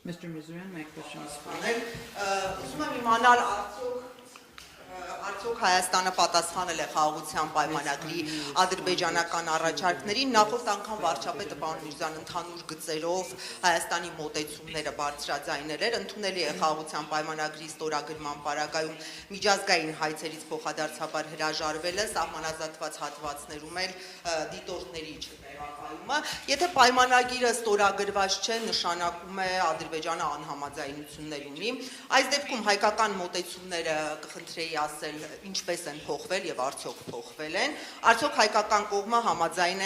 Mr. Mizurian, my question is for you. Ուզում եմ իմանալ արդյոք Հայաստանը պատասխանել է խաղաղության պայմանագրի ադրբեջանական առաջարկներին, նախորդ անգամ վարչապետը պարոն Միրզյան ընդհանուր գծերով Հայաստանի մոտեցումները բարձրաձայնել էր, ընդունելի է խաղաղության պայմանագրի ստորագրման պարագայում միջազգային հայցերից փոխադարձաբար հրաժարվելը, սահմանազատված հատվածներում էլ դիտորդների չներկայումը, եթե պայմանագիրը ստորագրված չէ, նշանակում է Ադրբեջանը անհամաձայնություններ ունի, այս դեպքում հայկական մոտեցումները կխնդրեի ասել ինչպես են փոխվել եւ արդյոք փոխվել են, արդյոք հայկական կողմը համաձայն է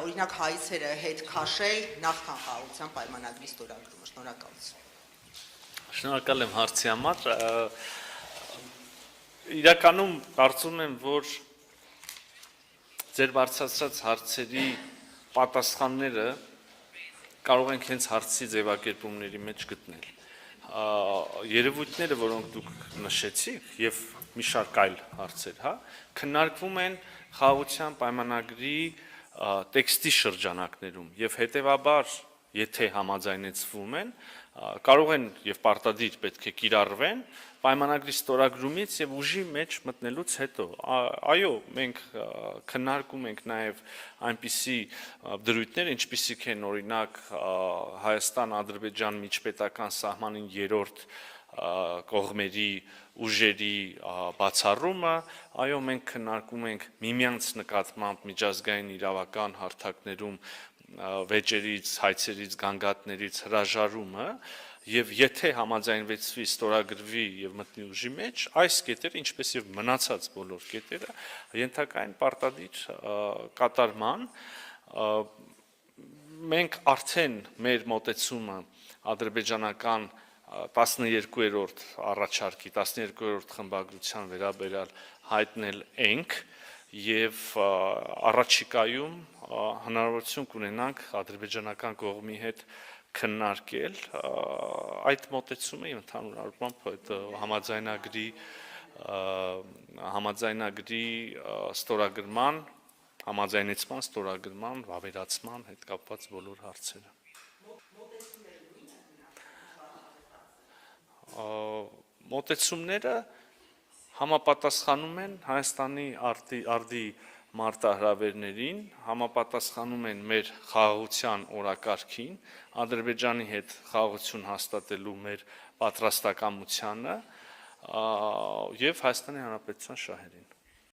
օրինակ հայցերը հետ քաշել նախքան խաղաղության պայմանագրի ստորագրումը, շնորհակալություն։ Շնորհակալ եմ հարցի համար, իրականում կարծում եմ, որ ձեր բարձրացրած հարցերի պատասխանները կարող ենք հենց հարցի ձևակերպումների մեջ գտնել։ Երևույթները, որոնք դուք նշեցիք եւ մի շարք այլ հարցեր, քննարկվում են խաղաղության պայմանագրի տեքստի շրջանակներում եւ հետեւաբար, եթե համաձայնեցվում են, կարող են եւ պարտադիր պետք է կիրառվեն պայմանագրի ստորագրումից եւ ուժի մեջ մտնելուց հետո, այո, մենք քննարկում ենք նաեւ այնպիսի դրույթներ, ինչպիսիք են օրինակ Հայաստան-Ադրբեջան միջպետական սահմանին 3-րդ կողմերի ուժերի բացառումը, այո, մենք քննարկում ենք միմյանց նկատմամբ միջազգային իրավական հարթակներում վեճերից, հայցերից, գանգատներից հրաժարումը եւ եթե համաձայնվեցվի ստորագրվի եւ մտնի ուժի մեջ, այս կետերը, ինչպես եւ մնացած բոլոր կետերը, ենթակա են պարտադիր կատարման, մենք արդեն մեր մոտեցումը ադրբեջանական 12-րդ առաջարկի, 12-րդ խմբագրության վերաբերյալ հայտնել ենք եւ առաջիկայում հնարավորություն կունենանք ադրբեջանական կողմի հետ քննարկել այդ մոտեցումը եւ ընդհանուր առմամբ այդ համաձայնագրի ստորագրման, համաձայնեցման ստորագրման, վավերացման հետ կապված բոլոր հարցերը։ Մոտեցումները համապատասխանում են Հայաստանի արտի մարտահրավերներին, համապատասխանում են մեր խաղաղության օրակարգին, Ադրբեջանի հետ խաղաղություն հաստատելու մեր պատրաստակամությանը եւ Հայաստանի Հանրապետության շահերին։